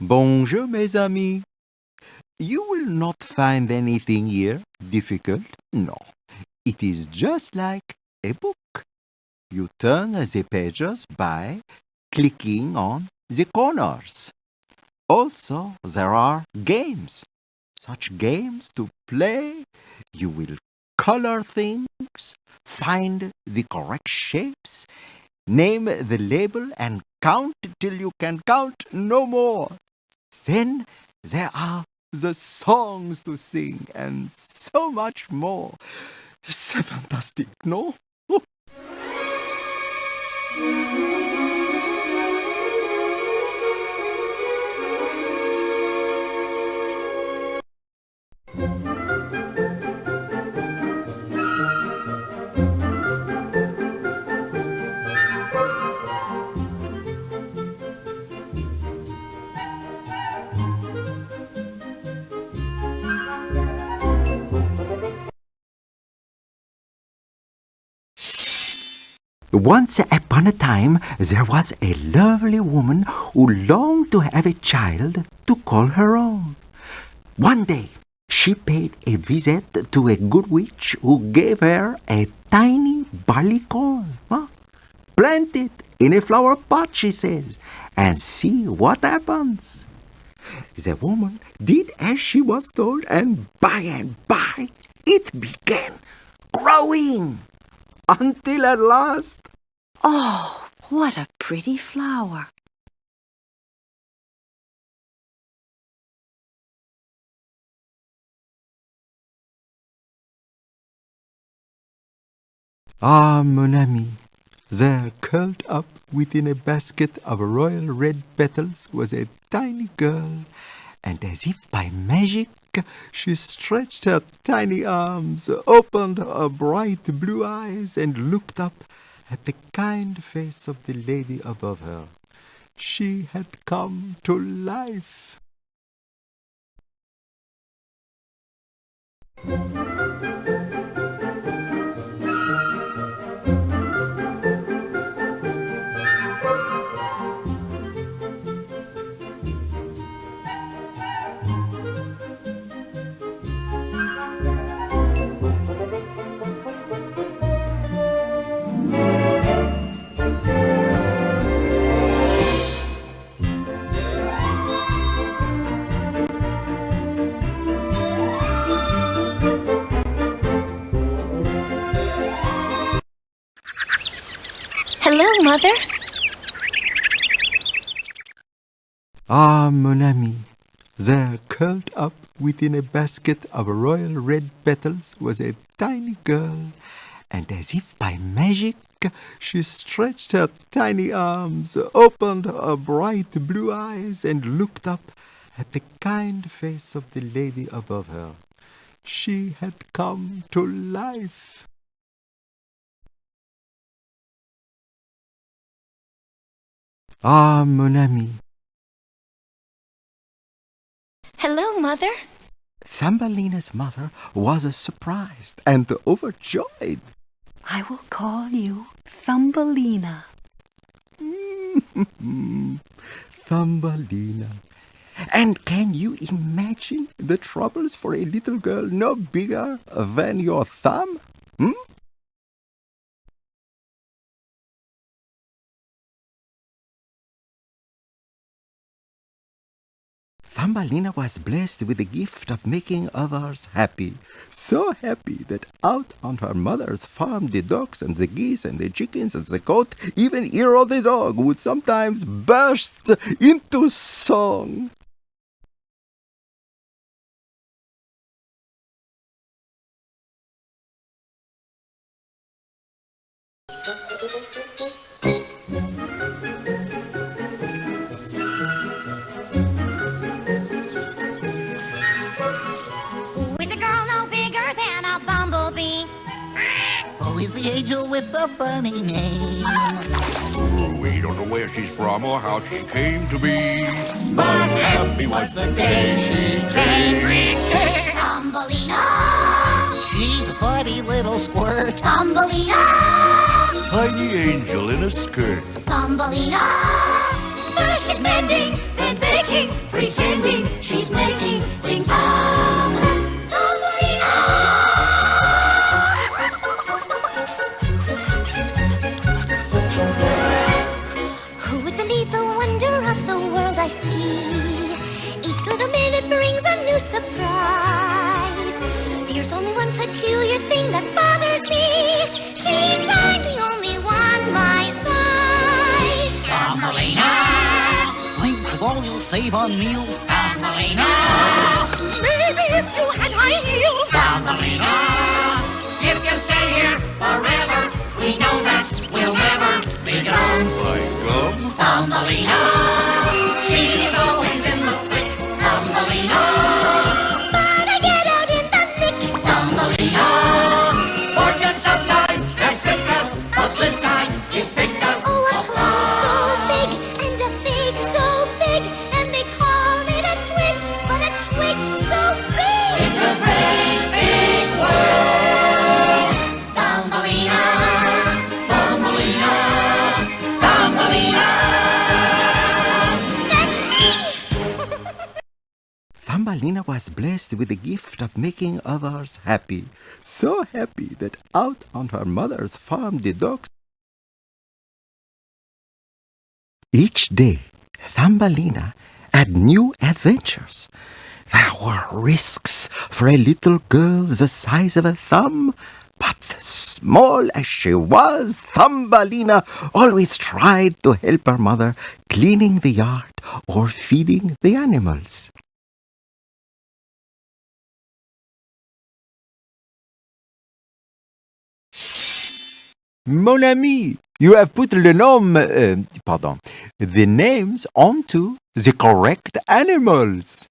Bonjour, mes amis. You will not find anything here difficult. No, it is just like a book. You turn the pages by clicking on the corners. Also, there are games. Such games to play. You will color things, find the correct shapes, name the label, and count till you can count no more. Then there are the songs to sing and so much more. C'est fantastique, no? Once upon a time, there was a lovely woman who longed to have a child to call her own. One day, she paid a visit to a good witch who gave her a tiny barley corn. Plant it in a flower pot, she says, and see what happens. The woman did as she was told, and by it began growing until at last. Oh, what a pretty flower. Ah, mon ami, there curled up within a basket of royal red petals was a tiny girl, and as if by magic she stretched her tiny arms, opened her bright blue eyes, and looked up at the kind face of the lady above her. She had come to life. Hello, Mother. Ah, mon ami, there curled up within a basket of royal red petals was a tiny girl, and as if by magic she stretched her tiny arms, opened her bright blue eyes, and looked up at the kind face of the lady above her. She had come to life. Ah, mon ami. Hello, Mother. Thumbelina's mother was surprised and overjoyed. I will call you Thumbelina. Thumbelina. And can you imagine the troubles for a little girl no bigger than your thumb? Thumbelina was blessed with the gift of making others happy. So happy that out on her mother's farm the ducks and the geese and the chickens and the goat, even Hero the dog, would sometimes burst into song. Is the angel with the funny name? We don't know where she's from or how she came to be, But happy was the day she came. Thumbelina, She's a funny little squirt. Thumbelina, tiny angel in a skirt. Thumbelina. First she's mending, then baking. making, pretending she's making things hum. Thumbelina! Who would believe the wonder of the world I see? Each little minute brings a new surprise. There's only one peculiar thing that bothers me. Seems I'm the only one my size. Thumbelina! Think of all you'll save on meals. Thumbelina! Maybe if you had high heels. Thumbelina! If you stay here forever, we know that we'll never be done. My gum? Thumbelina! She is always in the thick. Thumbelina! But I get out in the nick. Thumbelina! Fortune sometimes has tricked us, but this time it's picked us. Oh, a plum so big and a fig so big, and they call it a twig, but a twig's so big. It's a great big world. Thumbelina! Thumbelina! Thumbelina! That's me. Thumbelina was blessed with the gift of making others happy. So happy that out on her mother's farm the dogs. Each day, Thumbelina had new adventures. There were risks for a little girl the size of a thumb. But small as she was, Thumbelina always tried to help her mother cleaning the yard or feeding the animals. Mon ami, you have put the names onto the correct animals.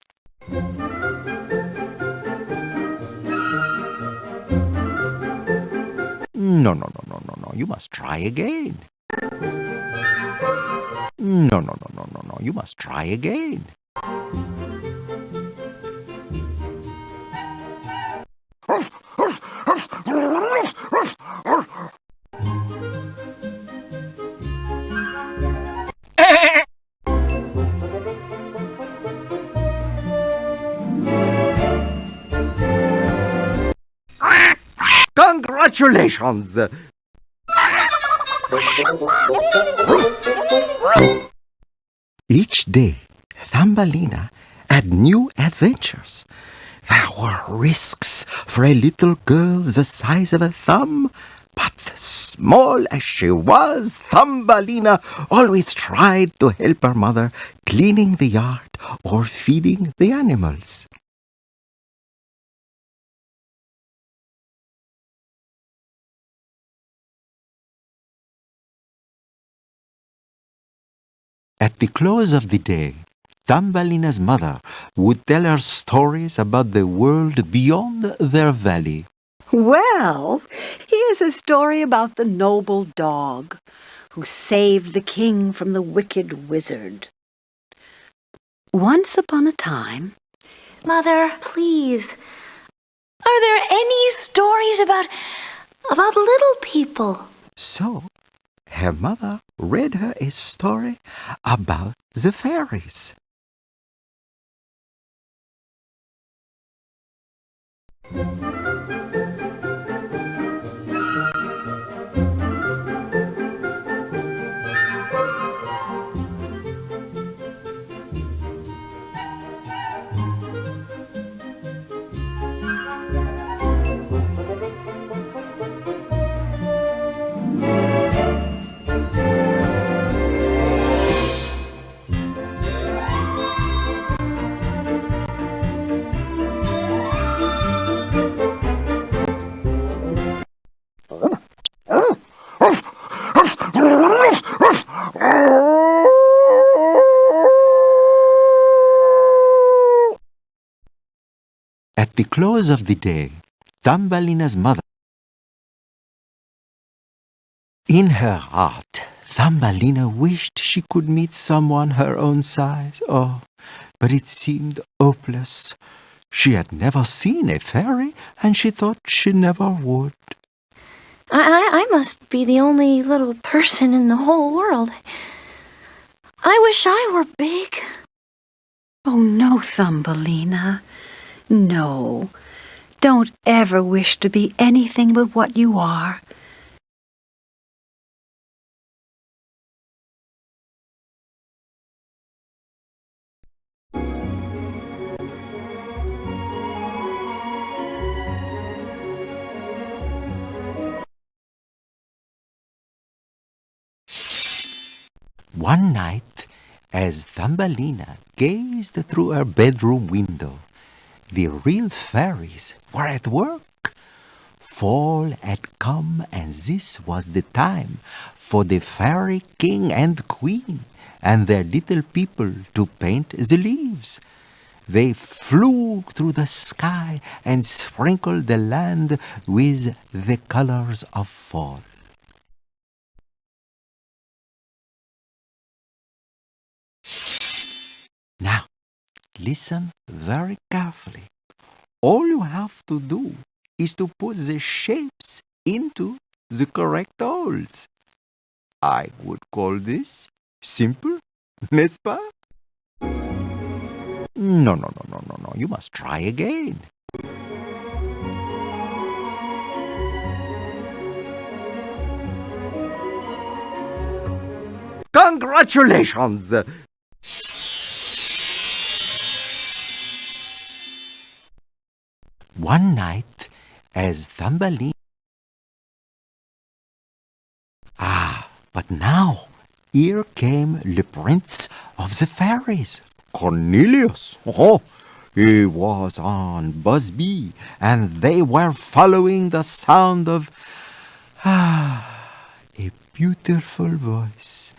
No, you must try again. No, you must try again. Congratulations! Each day, Thumbelina had new adventures. There were risks for a little girl the size of a thumb. But small as she was, Thumbelina always tried to help her mother cleaning the yard or feeding the animals. At the close of the day, Thumbelina's mother would tell her stories about the world beyond their valley. Well, here's a story about the noble dog who saved the king from the wicked wizard. Once upon a time... Mother, please. Are there any stories about little people? So, her mother read her a story about the fairies. At the close of the day, Thumbelina's mother... In her heart, Thumbelina wished she could meet someone her own size. Oh, but it seemed hopeless. She had never seen a fairy, and she thought she never would. I must be the only little person in the whole world. I wish I were big. Oh, no, Thumbelina. No. Don't ever wish to be anything but what you are. One night, as Thumbelina gazed through her bedroom window, the real fairies were at work. Fall had come, and this was the time for the fairy king and queen and their little people to paint the leaves. They flew through the sky and sprinkled the land with the colors of fall. Now, listen very carefully. All you have to do is to put the shapes into the correct holes. I would call this simple, n'est-ce pas? No. You must try again. Congratulations! One night, as Thumbelina... But now, here came the prince of the fairies, Cornelius. Oh, he was on Busby, and they were following the sound of a beautiful voice.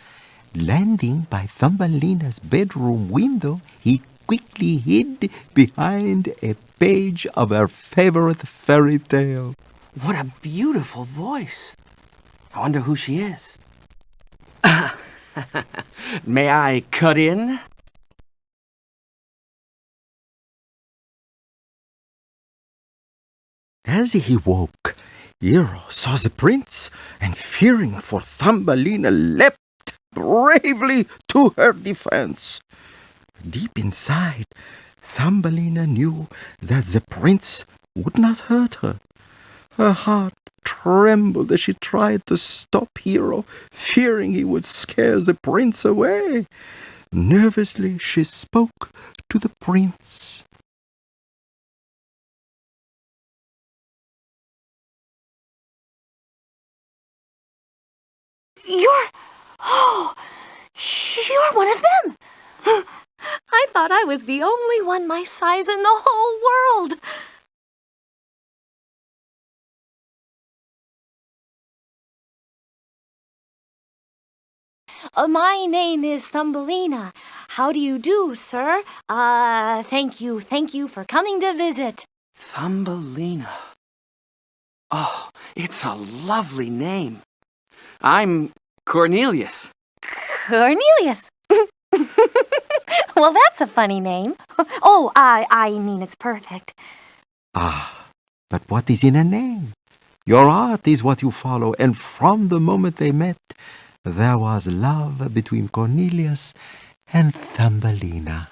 Landing by Thumbelina's bedroom window, he quickly hid behind a page of her favorite fairy tale. What a beautiful voice. I wonder who she is. May I cut in? As he woke, Hero saw the prince, and fearing for Thumbelina, leapt bravely to her defense. Deep inside, Thumbelina knew that the prince would not hurt her. Her heart trembled as she tried to stop Hero, fearing he would scare the prince away. Nervously, she spoke to the prince. You're one of them. I thought I was the only one my size in the whole world. My name is Thumbelina. How do you do, sir? Thank you for coming to visit. Thumbelina. Oh, it's a lovely name. I'm Cornelius. Cornelius. Well, that's a funny name. Oh, I mean it's perfect. But what is in a name? Your art is what you follow, and from the moment they met, there was love between Cornelius and Thumbelina.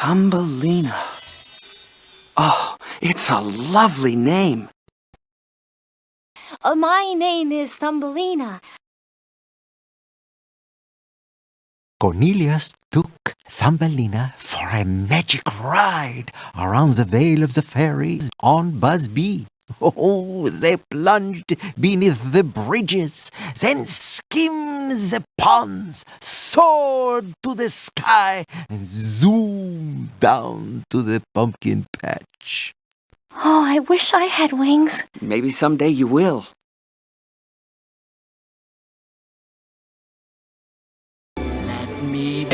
Thumbelina. Oh, it's a lovely name. My name is Thumbelina. Cornelius took Thumbelina for a magic ride around the Vale of the Fairies on Busby. Oh, they plunged beneath the bridges, then skimmed the ponds, soared to the sky, and zoomed down to the pumpkin patch. Oh, I wish I had wings. Maybe someday you will. Let me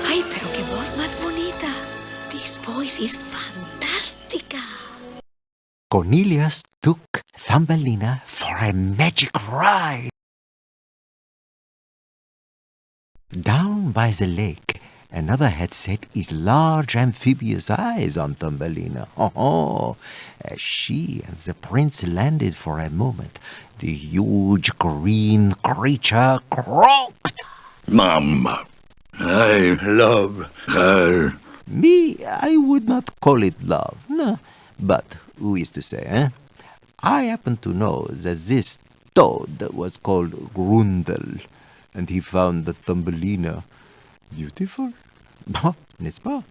Ay, pero qué voz más bonita. This voice is fantástica. Cornelius took Thumbelina for a magic ride. Down by the lake, another had set his large amphibious eyes on Thumbelina. Oh, as she and the prince landed for a moment, the huge green creature croaked. Mama, I love her. Me, I would not call it love, no. But who is to say, eh? I happen to know that this toad was called Grundel, and he found the Thumbelina beautiful. N'est-ce pas?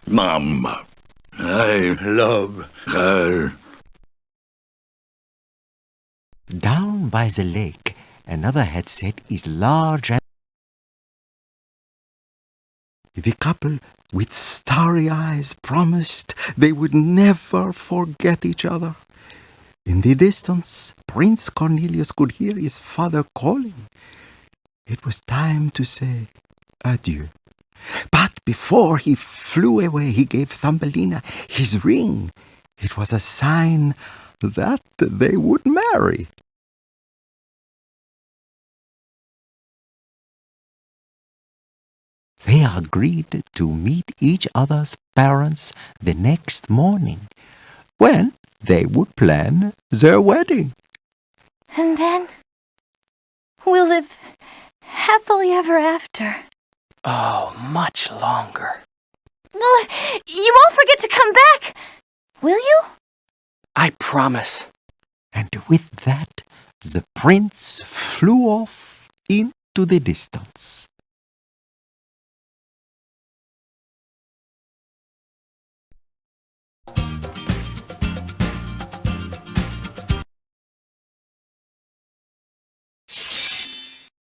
Mama, I love her. Down by the lake, another had set his large The couple, with starry eyes, promised they would never forget each other. In the distance, Prince Cornelius could hear his father calling. It was time to say adieu. But before he flew away, he gave Thumbelina his ring. It was a sign that they would marry. They agreed to meet each other's parents the next morning, when they would plan their wedding. And then we'll live happily ever after. Oh, much longer. You won't forget to come back, will you? I promise. And with that, the prince flew off into the distance.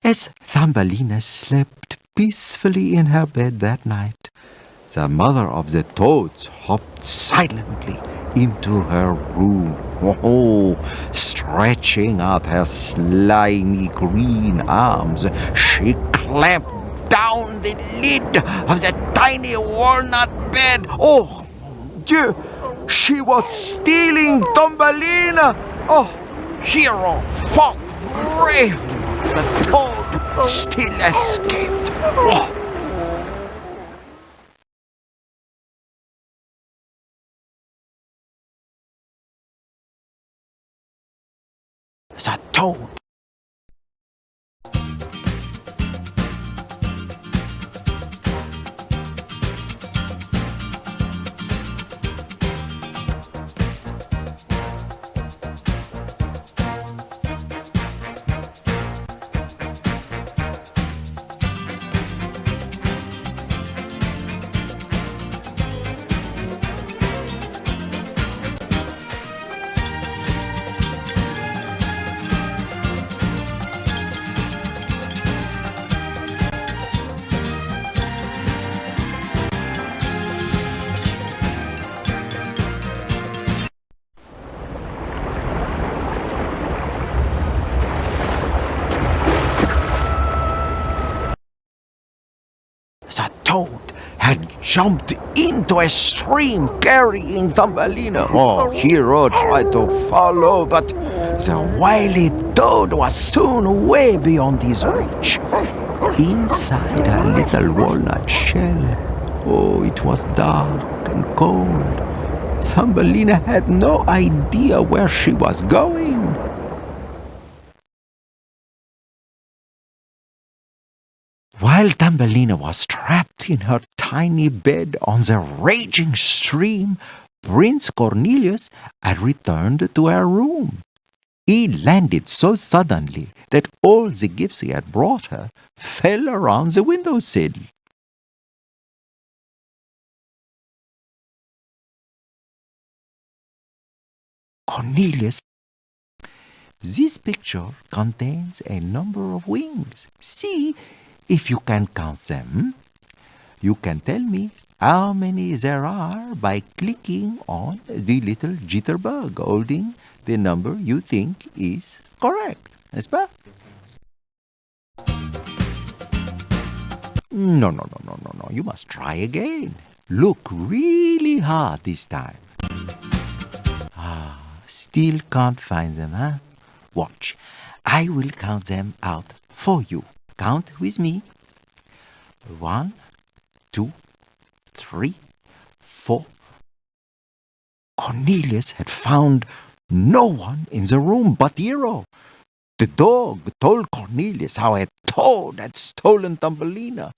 As Thumbelina slept peacefully in her bed that night, the mother of the toads hopped silently into her room, stretching out her slimy green arms. She clamped down the lid of the tiny walnut bed. Oh, Dieu! She was stealing Thumbelina! Oh, Hero fought bravely, but the toad still escaped. Oh. The toad. The toad had jumped into a stream carrying Thumbelina. Oh, Hero tried to follow, but the wily toad was soon way beyond his reach. Inside a little walnut shell, oh, it was dark and cold. Thumbelina had no idea where she was going. While Thumbelina was trapped in her tiny bed on the raging stream, Prince Cornelius had returned to her room. He landed so suddenly that all the gifts he had brought her fell around the windowsill. Cornelius. This picture contains a number of wings. See if you can count them. You can tell me how many there are by clicking on the little jitterbug holding the number you think is correct, n'est-ce pas? No. You must try again. Look really hard this time. Still can't find them, huh? Watch. I will count them out for you. Count with me. 1, 2, 3, 4. Cornelius had found no one in the room but Hero. The dog told Cornelius how a toad had stolen Thumbelina.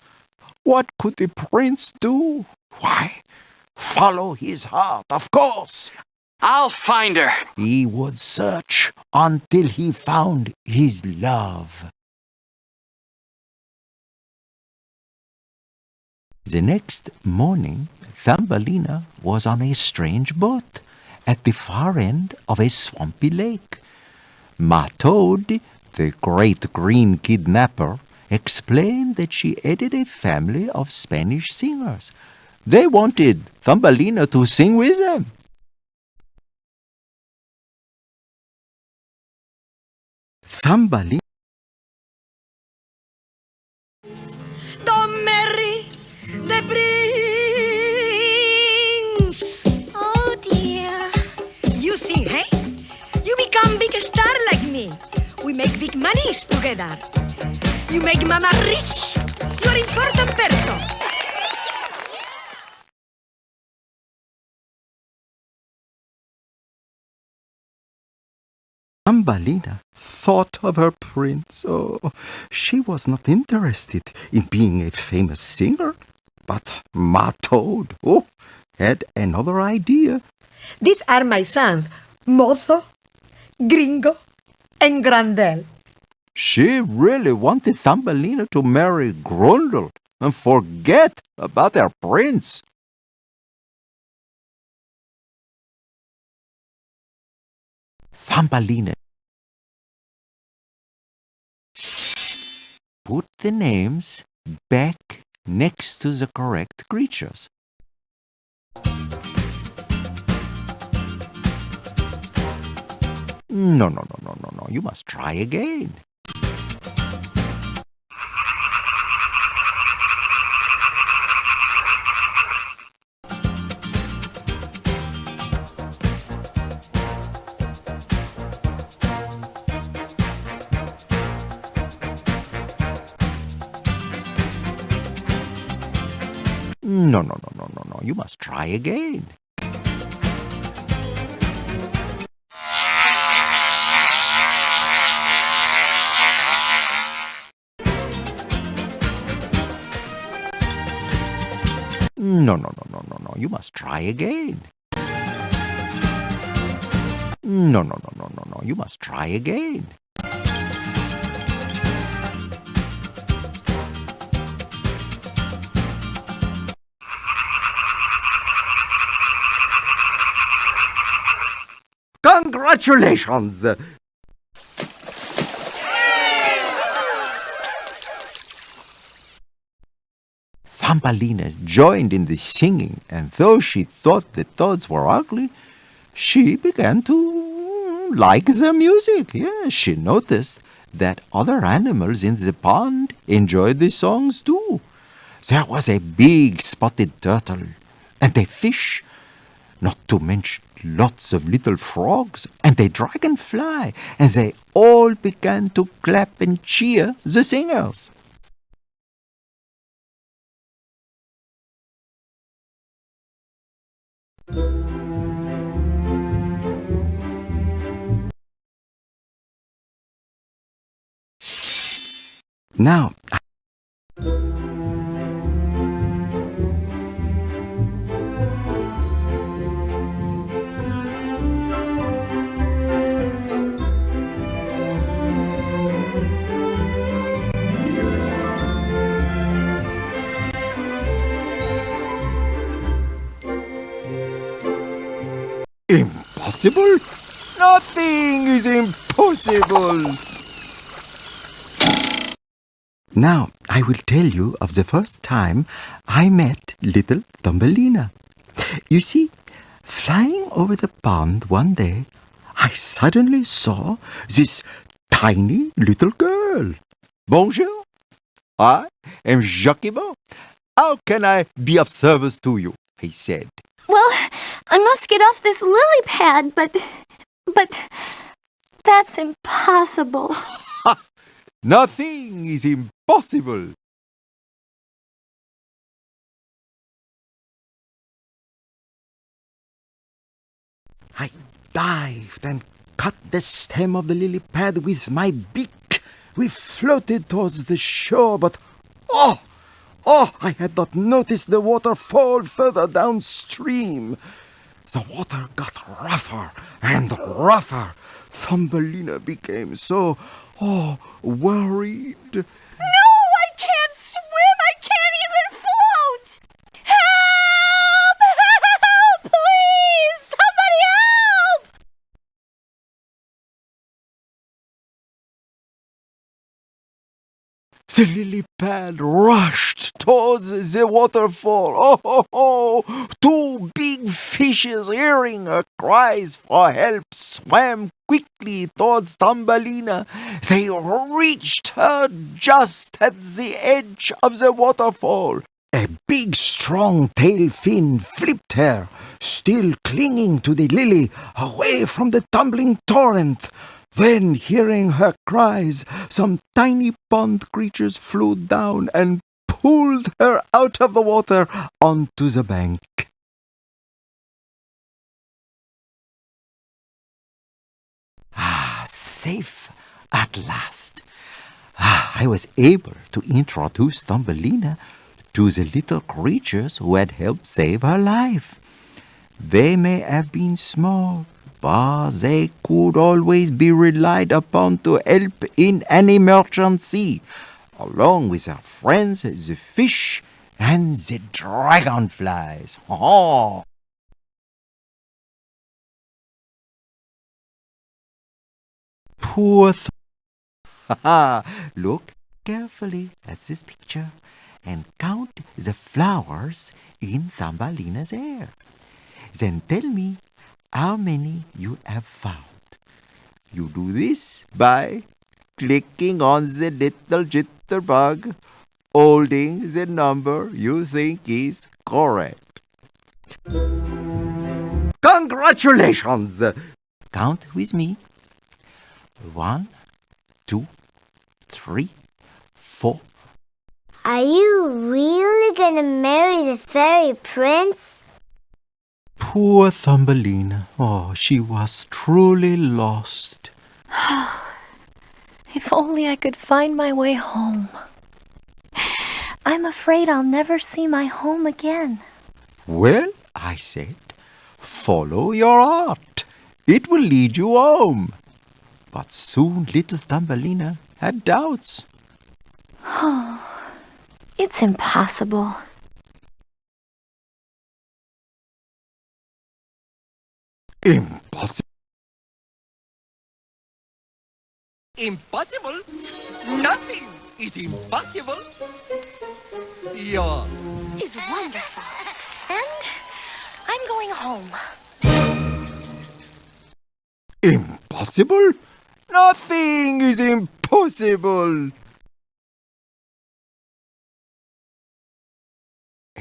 What could the prince do? Why, follow his heart, of course. I'll find her. He would search until he found his love. The next morning, Thumbelina was on a strange boat at the far end of a swampy lake. Ma Toad, the great green kidnapper, explained that she aided a family of Spanish singers. They wanted Thumbelina to sing with them. Thumbelina. Don't marry the prince. Oh dear. You sing, hey? You become big star like me. We make big monies together. You make mama rich. You're important person. Thumbelina thought of her prince. Oh, she was not interested in being a famous singer. But Ma Toad, had another idea. These are my sons, Mozo, Gringo, and Grandel. She really wanted Thumbelina to marry Grundle and forget about her prince. Thumbelina put the names back next to the correct creatures. No. You must try again. No. You must try again. No. You must try again. No. You must try again. Congratulations! Thumbelina joined in the singing, and though she thought the toads were ugly, she began to like the music. Yes, she noticed that other animals in the pond enjoyed the songs too. there was a big spotted turtle and a fish, not to mention lots of little frogs and a dragonfly, and they all began to clap and cheer the singers. Now, impossible? Nothing is impossible. Now, I will tell you of the first time I met little Thumbelina. You see, flying over the pond one day, I suddenly saw this tiny little girl. Bonjour, I am Jacquemot. How can I be of service to you? He said. Well, I must get off this lily pad, but that's impossible. Nothing is impossible. I dived and cut the stem of the lily pad with my beak. We floated towards the shore, but oh, I had not noticed the waterfall further downstream. The water got rougher and rougher. Thumbelina became so, worried. No, I can't swim! I can't even float! Help! Help! Please! Somebody help! The lily pad rushed towards the waterfall. Two big fishes, hearing her cries for help, swam quickly towards Thumbelina. They reached her just at the edge of the waterfall. A big, strong tail fin flipped her, still clinging to the lily, away from the tumbling torrent. Then, hearing her cries, some tiny pond creatures flew down and pulled her out of the water onto the bank. Safe at last. I was able to introduce Thumbelina to the little creatures who had helped save her life. They may have been small, but they could always be relied upon to help in an emergency, along with their friends, the fish and the dragonflies. Oh! Poor Look carefully at this picture and count the flowers in Thumbelina's hair. Then tell me how many you have found. You do this by clicking on the little jitterbug, holding the number you think is correct. Congratulations! Count with me. 1, 2, 3, 4. Are you really gonna marry the fairy prince? Poor Thumbelina. Oh, she was truly lost. If only I could find my way home. I'm afraid I'll never see my home again. Well, I said, follow your heart. It will lead you home. But soon little Thumbelina had doubts. It's impossible. Impossible. Impossible? Nothing is impossible. Yeah. It's wonderful. And I'm going home. Impossible? Nothing is impossible.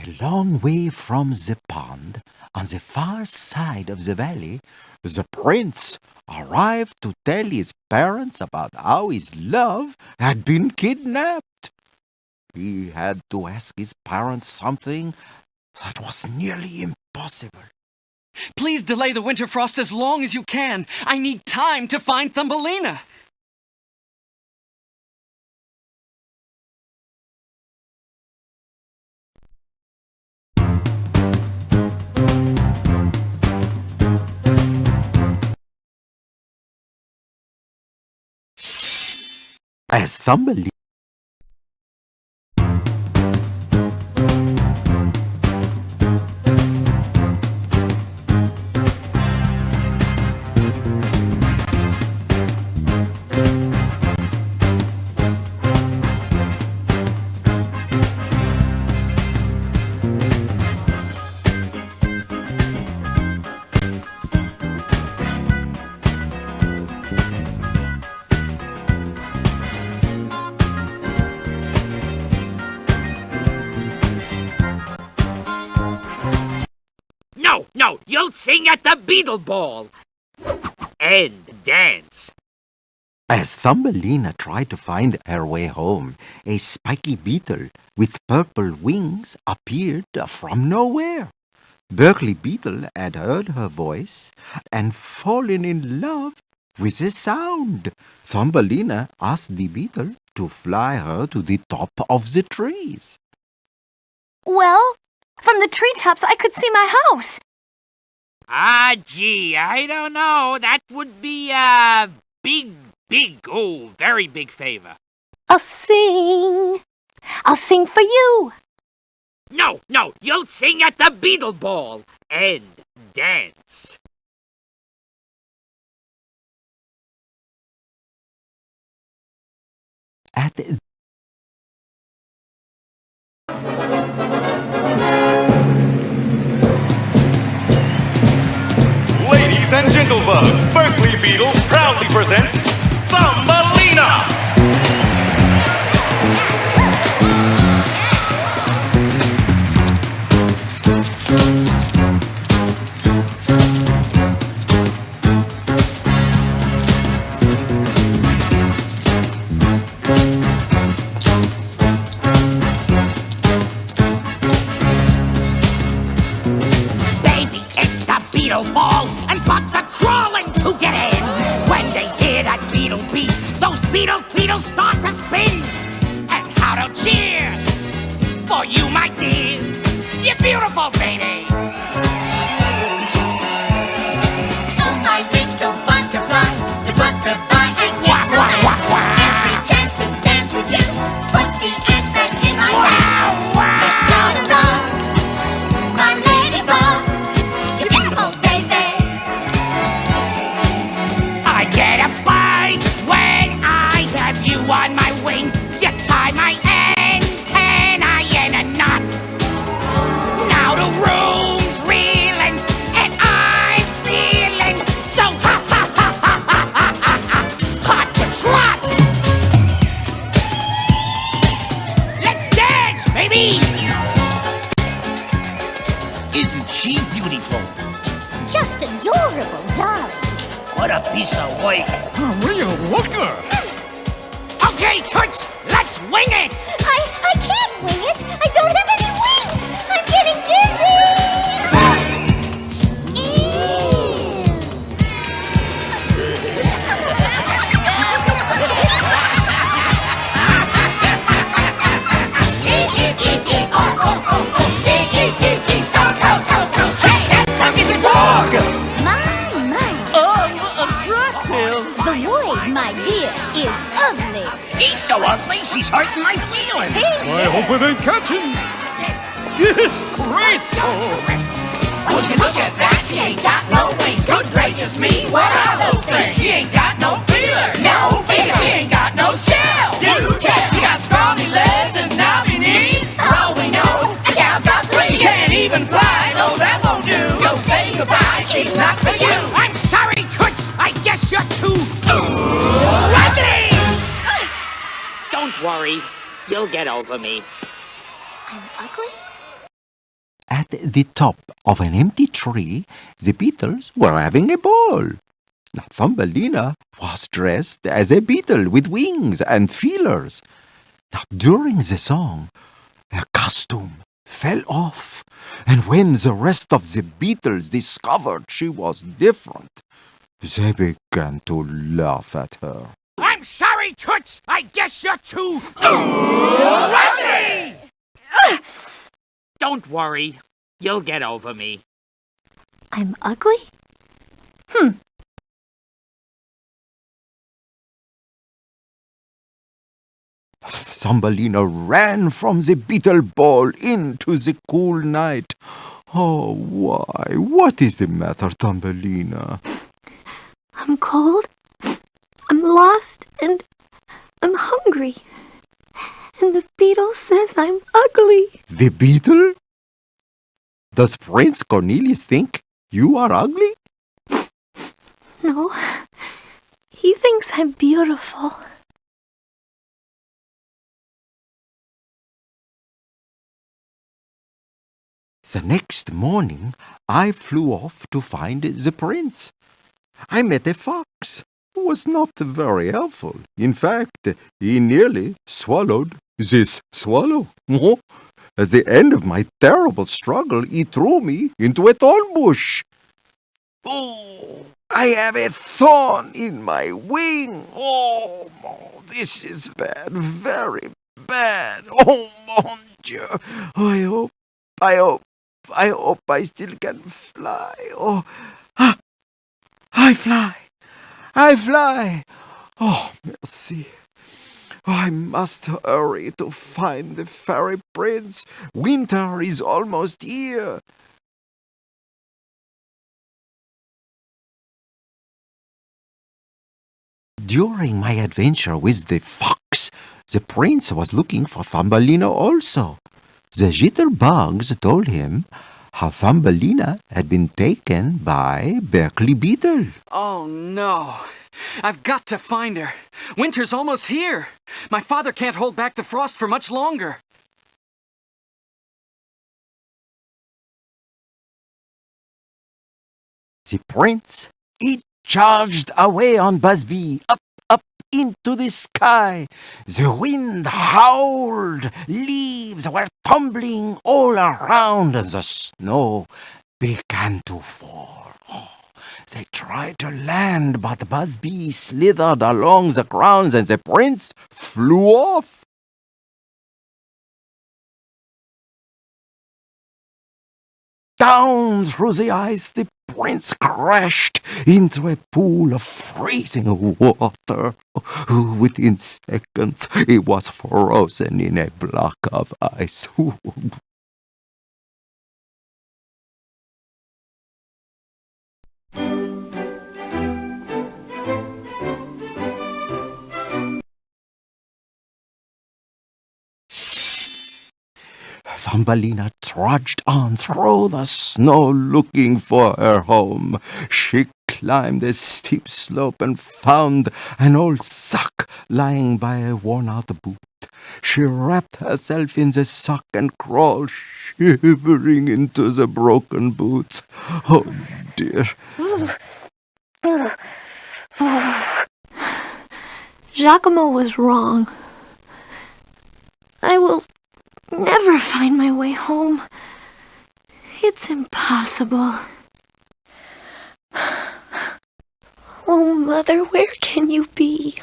A long way from the pond, on the far side of the valley, the prince arrived to tell his parents about how his love had been kidnapped. He had to ask his parents something that was nearly impossible. Please delay the winter frost as long as you can. I need time to find Thumbelina. As Thumbelina No, you'll sing at the beetle ball. And dance. As Thumbelina tried to find her way home, a spiky beetle with purple wings appeared from nowhere. Berkeley Beetle had heard her voice and fallen in love with the sound. Thumbelina asked the beetle to fly her to the top of the trees. Well, from the treetops I could see my house. Ah, gee, I don't know. That would be a very big favor. I'll sing. I'll sing for you. No, you'll sing at the beetle ball and dance. At Ladies and gentlemen, Berkeley Beetle proudly presents Thumbelina! Baby, it's the beetle ball, and bugs are crawling to get in. When they hear that beetle beat, those beetle feet'll start to spin. And how to cheer for you, my dear. You're beautiful, baby. Oh, my little butterfly, the butterfly, and yes, every chance to dance with you. What's the answer in my hands? Let's go to run, my ladybug. You're beautiful, baby. I get a buzz when I have you on my wing. You tie my antennae in a knot. Now the room's reeling, and I'm feeling so hot to trot. Let's dance, baby. Isn't she beautiful? Just adorable, darling. What a piece of work. Real looker. Okay, Toots, let's wing it. I can't wing it. I don't have any wings. I'm getting dizzy. Hey, that dog is a dog. My. Attractive! The way, my dear, is ugly. She's so ugly, she's hurting my feelings. I hope it ain't catching. Disgraceful! Would you look at that? She ain't got no wings. Good gracious me, what are those things? She ain't got no feeler. No feeler. She ain't got no shell. Do tell. She got scrawny legs and knobby knees. For all we know, a cow's got three. She can't even fly. No, that won't do. So say goodbye. She's not for you. I'm sorry, Toots. I guess you're too ugly. Don't worry. You'll get over me. I'm ugly? At the top of an empty tree, the beetles were having a ball. Now, Thumbelina was dressed as a beetle with wings and feelers. Now, during the song, her costume fell off, and when the rest of the beetles discovered she was different, they began to laugh at her. I'm sorry, Toots! I guess you're too ugly! Don't worry. You'll get over me. I'm ugly? Thumbelina ran from the beetle ball into the cool night. Oh, why? What is the matter, Thumbelina? I'm cold, I'm lost, and I'm hungry. And the beetle says I'm ugly. The beetle? Does Prince Cornelius think you are ugly? No, he thinks I'm beautiful. The next morning, I flew off to find the prince. I met a fox who was not very helpful. In fact, he nearly swallowed this swallow. At the end of my terrible struggle, he threw me into a thorn bush. Oh, I have a thorn in my wing. Oh, this is bad, very bad. Oh, mon Dieu. I hope I still can fly. Oh, I fly. Oh, merci. Oh, I must hurry to find the fairy prince. Winter is almost here. During my adventure with the fox, the prince was looking for Thumbelina also. The jitterbugs told him how Thumbelina had been taken by Berkeley Beetle. Oh, no. I've got to find her. Winter's almost here. My father can't hold back the frost for much longer. The prince, he charged away on Busby, up into the sky. The wind howled, leaves were tumbling all around, and the snow began to fall. Oh, they tried to land, but Busby slithered along the grounds, and the prince flew off. Down through the ice, the prince crashed into a pool of freezing water. Within seconds, he was frozen in a block of ice. Thumbelina trudged on through the snow looking for her home. She climbed a steep slope and found an old sock lying by a worn-out boot. She wrapped herself in the sock and crawled shivering into the broken boot. Oh, dear. Giacomo was wrong. I will never find my way home. It's impossible. Oh, Mother, where can you be?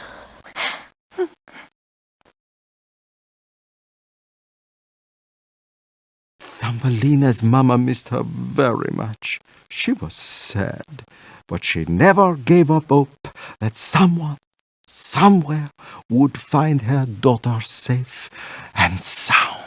Thumbelina's mama missed her very much. She was sad, but she never gave up hope that someone, somewhere, would find her daughter safe and sound.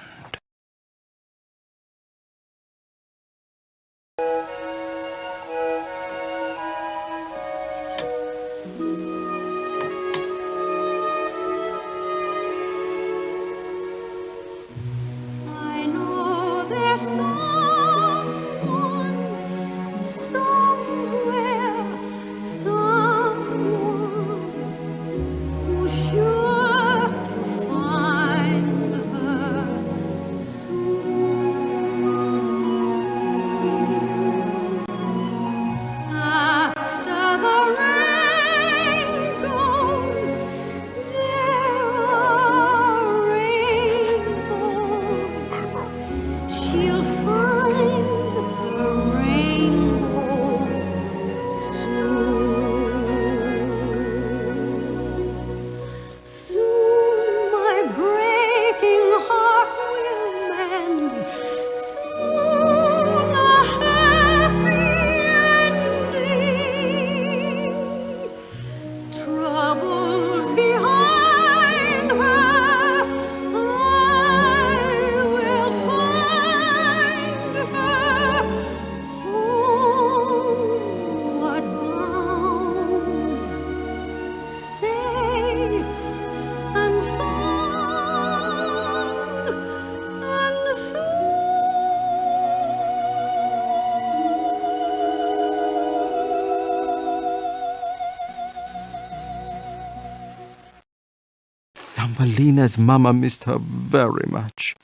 Thumbelina's mama missed her very much.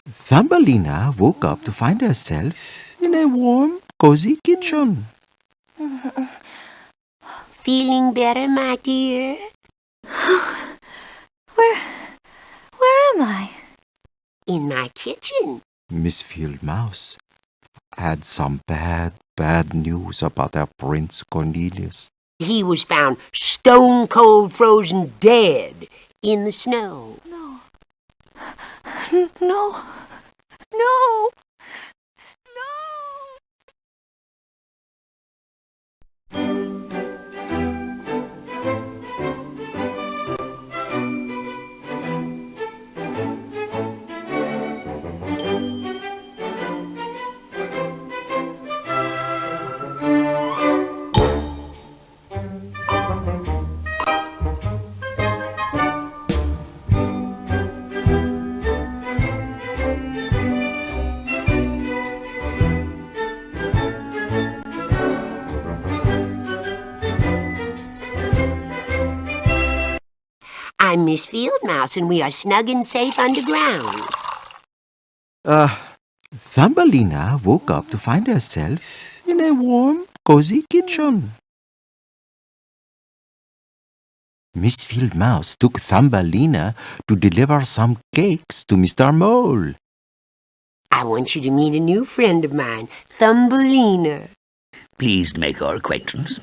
Thumbelina woke up to find herself in a warm, cozy kitchen. Feeling better, my dear? Where am I? In my kitchen. Miss Field Mouse had some bad news about her Prince Cornelius. He was found stone cold frozen dead in the snow. No. I'm Miss Field Mouse, and we are snug and safe underground. Thumbelina woke up to find herself in a warm, cozy kitchen. Miss Field Mouse took Thumbelina to deliver some cakes to Mr. Mole. I want you to meet a new friend of mine, Thumbelina. Pleased to make your acquaintance.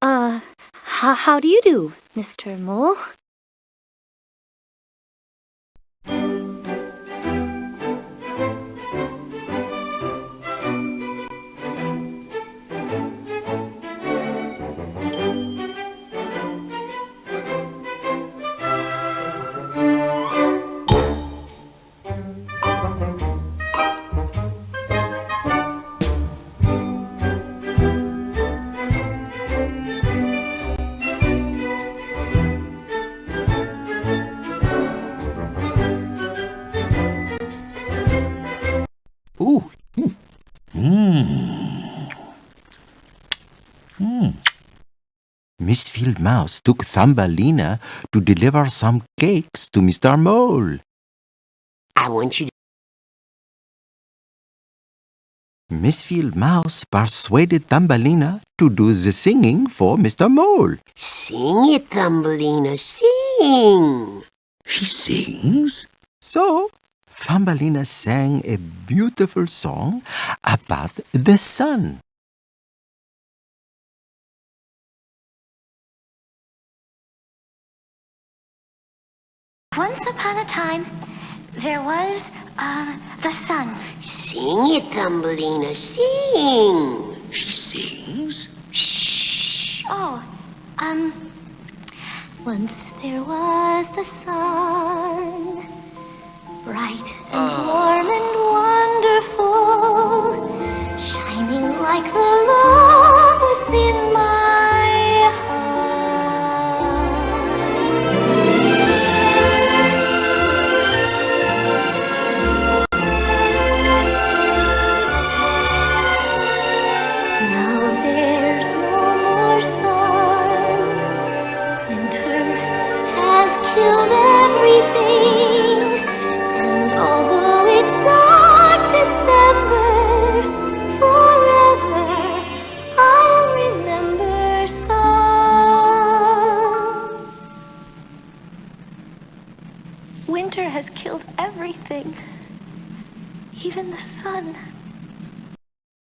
How do you do, Mr. Mole? Ooh. Miss Field Mouse took Thumbelina to deliver some cakes to Mr. Mole. I want you to... Miss Field Mouse persuaded Thumbelina to do the singing for Mr. Mole. Sing it, Thumbelina, sing! She sings? So, Thumbelina sang a beautiful song about the sun. Once upon a time, there was, the sun. Sing it, Thumbelina, sing! She sings? Shh! Oh, once there was the sun, bright and warm and wonderful, shining like the love within my heart. Now there's no more sun. Winter has killed everything, and although it's dark December, forever I'll remember sun. Winter has killed everything, even the sun.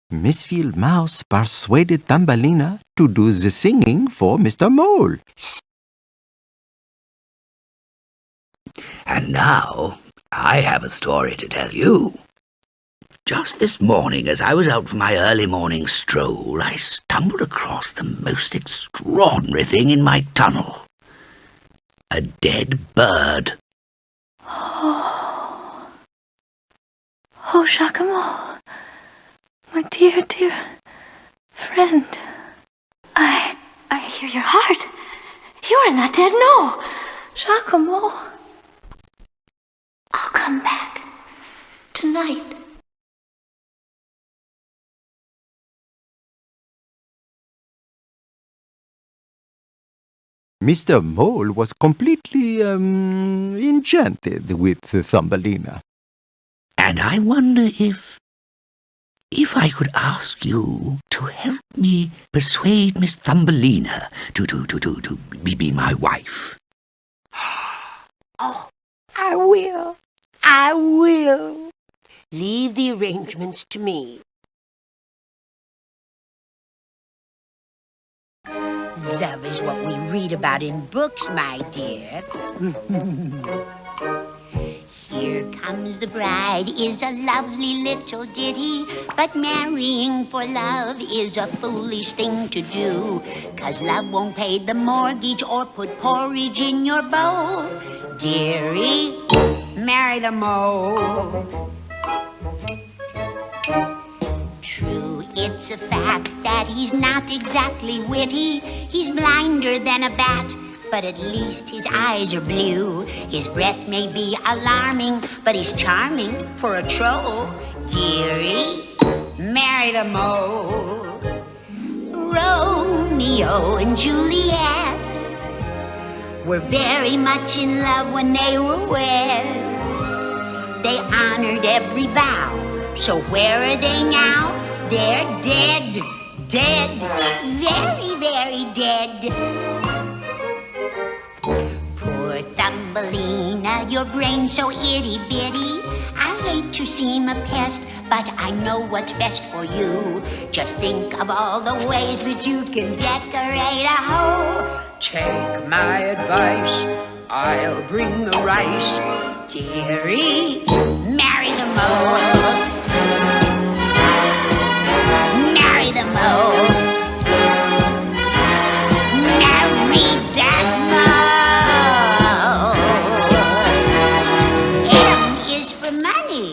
Miss Field Mouse persuaded Thumbelina to do the singing for Mr. Mole. And now, I have a story to tell you. Just this morning, as I was out for my early morning stroll, I stumbled across the most extraordinary thing in my tunnel. A dead bird. Oh, Jacquemot, my dear friend. I hear your heart. You are not dead, no. Jacquemot. I'll come back tonight. Mr. Mole was completely enchanted with Thumbelina. And I wonder if I could ask you to help me persuade Miss Thumbelina to be my wife. Oh, I will. I will. Leave the arrangements to me. Love is what we read about in books, my dear. Here comes the bride is a lovely little ditty, but marrying for love is a foolish thing to do. 'Cause love won't pay the mortgage or put porridge in your bowl. Dearie, marry the mole. True, it's a fact that he's not exactly witty. He's blinder than a bat, but at least his eyes are blue. His breath may be alarming, but he's charming for a troll. Dearie, marry the mole. Romeo and Juliet were very much in love when they were wed. They honored every vow, so where are they now? They're dead, dead, very, very dead. Poor Thumbelina, your brain's so itty-bitty. I hate to seem a pest, but I know what's best for you. Just think of all the ways that you can decorate a hole. Take my advice, I'll bring the rice. Dearie, marry the mole. Marry the mole. Marry that mole. M is for money.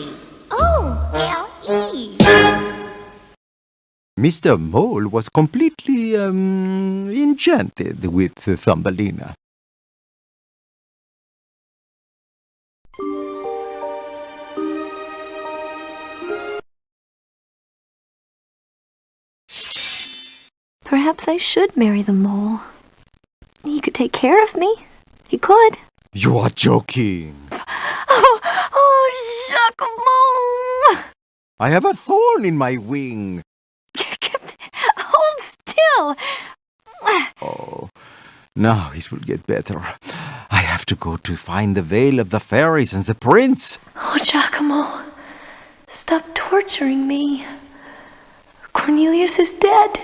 Oh, L-E. Mr. Mole was completely enchanted with Thumbelina. Perhaps I should marry the mole. He could take care of me. He could. You are joking. Oh, Giacomo! I have a thorn in my wing. Hold still. Oh, now it will get better. I have to go to find the veil of the fairies and the prince. Oh, Giacomo, stop torturing me. Cornelius is dead.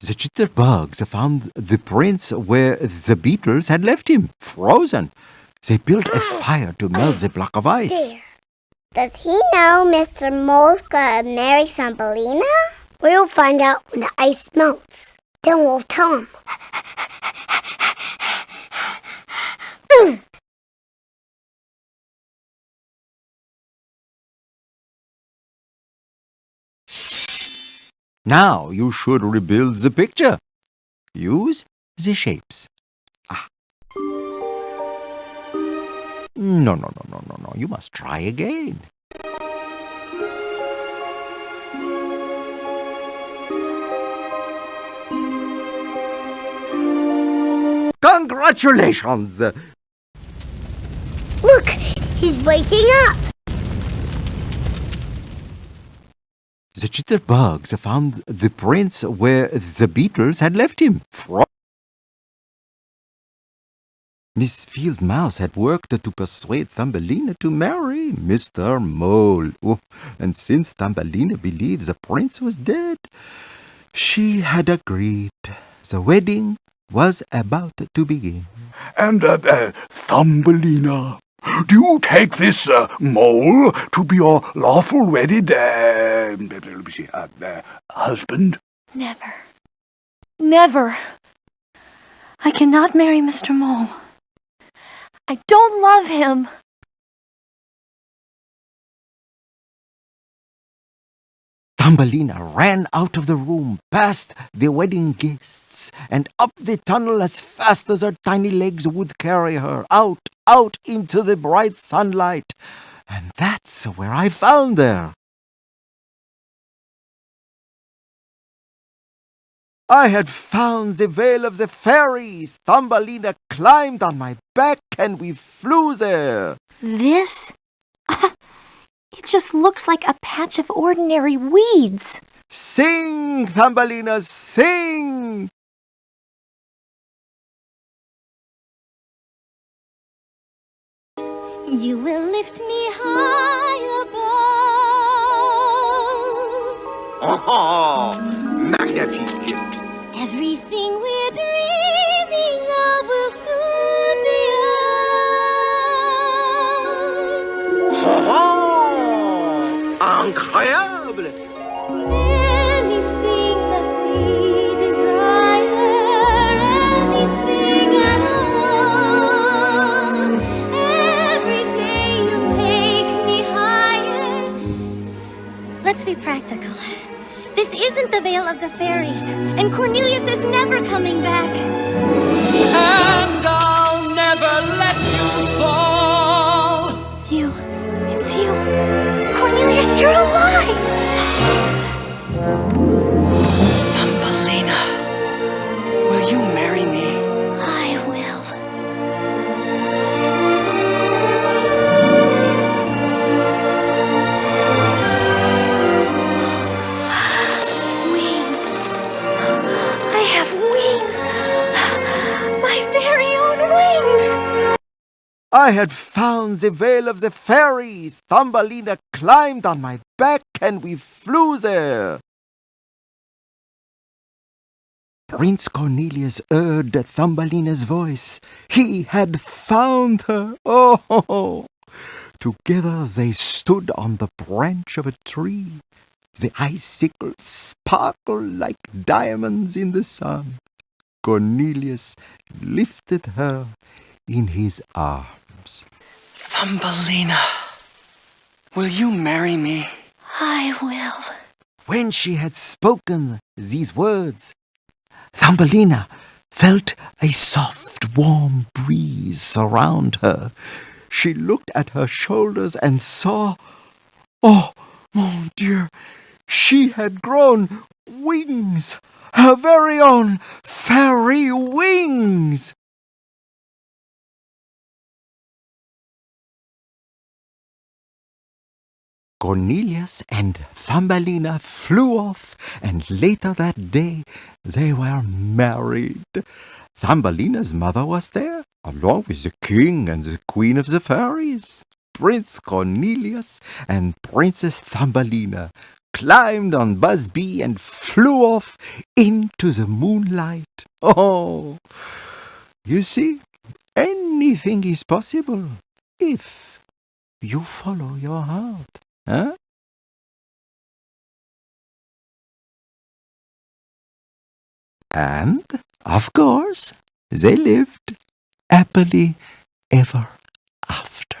The jitterbugs found the prince where the beetles had left him, frozen. They built a fire to melt the block of ice. There. Does he know Mr. Mole's gonna marry Thumbelina? We'll find out when the ice melts. Then we'll tell him. Now you should rebuild the picture. Use the shapes. No. You must try again. Congratulations! Look, he's waking up. The jitterbugs found the prince where the beetles had left him. Miss Field Mouse had worked to persuade Thumbelina to marry Mr. Mole. Oh, and since Thumbelina believes the prince was dead, she had agreed. The wedding was about to begin. And, Thumbelina, do you take this mole to be your lawful wedded, husband? Never. Never. I cannot marry Mr. Mole. I don't love him. Thumbelina ran out of the room, past the wedding guests, and up the tunnel as fast as her tiny legs would carry her, out into the bright sunlight. And that's where I found her. I had found the veil of the fairies. Thumbelina climbed on my back and we flew there. This? It just looks like a patch of ordinary weeds. Sing, Thumbelina, sing! You will lift me high above. Oh, magnifique. Everything we're dreaming of will soon be ours. Oh, incroyable. Anything that we desire, anything at all. Every day you'll take me higher. Let's be practical. This isn't the Veil of the Fairies, and Cornelius is never coming back. And I'll never let you fall. It's you. Cornelius, you're alive! Thumbelina, will you marry me? I will. Wings. I have wings. My very own wings. I had found the veil of the fairies. Thumbelina climbed on my back and we flew there. Prince Cornelius heard Thumbelina's voice. He had found her. Oh! Together they stood on the branch of a tree. The icicles sparkled like diamonds in the sun. Cornelius lifted her in his arms. Thumbelina, will you marry me? I will. When she had spoken these words, Thumbelina felt a soft, warm breeze surround her. She looked at her shoulders and saw, oh, mon Dieu, she had grown wings, her very own fairy wings. Cornelius and Thumbelina flew off, and later that day they were married. Thumbelina's mother was there, along with the king and the queen of the fairies. Prince Cornelius and Princess Thumbelina climbed on Busby and flew off into the moonlight. Oh, you see, anything is possible if you follow your heart. Huh? And, of course, they lived happily ever after.